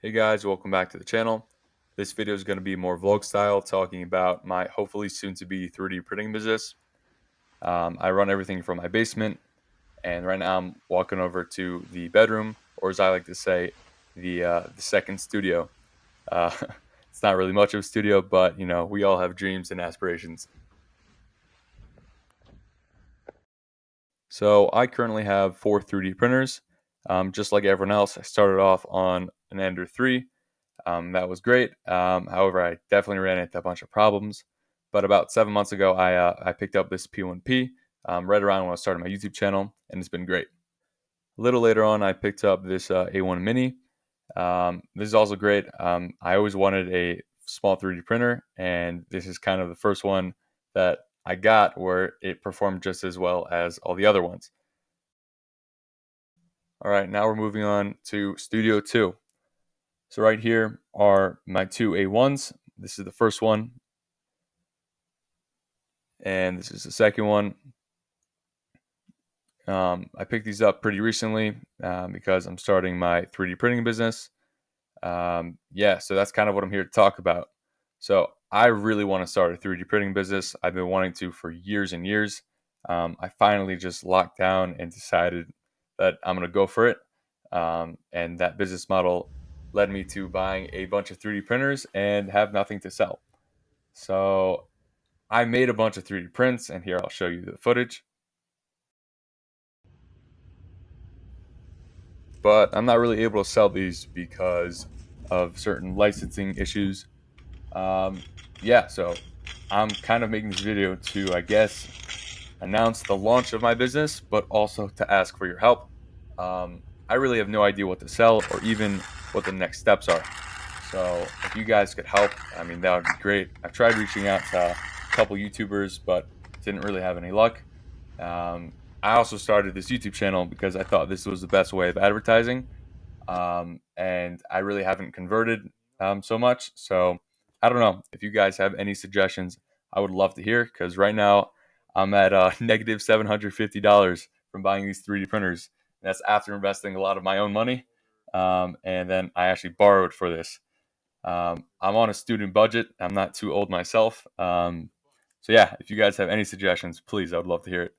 Hey guys, welcome back to the channel. This video is going to be more vlog style, talking about my hopefully soon to be 3D printing business. I run everything from my basement, and right now I'm walking over to the bedroom, or as I like to say, the second studio. Uh, it's not really much of a studio, but we all have dreams and aspirations. So I currently have 4 3D printers. Just like everyone else, I started off on an Ender 3. That was great. However, I definitely ran into a bunch of problems. But about 7 months ago, I picked up this P1P right around when I started my YouTube channel, and it's been great. A little later on, I picked up this A1 Mini. This is also great. I always wanted a small 3D printer, and this is kind of the first one that I got where it performed just as well as all the other ones. All right, now we're moving on to Studio 2. So right here are my two A1s. This is the first one, and this is the second one. I picked these up pretty recently because I'm starting my 3D printing business. Yeah, so that's kind of what I'm here to talk about. So I really want to start a 3D printing business. I've been wanting to for years and years. I finally just locked down and decided that I'm going to go for it. And that business model led me to buying a bunch of 3D printers and have nothing to sell. So I made a bunch of 3D prints, and here I'll show you the footage. But I'm not really able to sell these because of certain licensing issues. Um, yeah, so I'm kind of making this video to, I guess, announce the launch of my business, but also to ask for your help. I really have no idea what to sell or even what the next steps are. So if you guys could help, I mean, that would be great. I've tried reaching out to a couple YouTubers, but didn't really have any luck. I also started this YouTube channel because I thought this was the best way of advertising, and I really haven't converted so much. So I don't know if you guys have any suggestions. I would love to hear because right now I'm at negative $750 from buying these 3D printers. That's after investing a lot of my own money, and then I actually borrowed for this. I'm on a student budget. I'm not too old myself. So yeah, if you guys have any suggestions, please, I would love to hear it.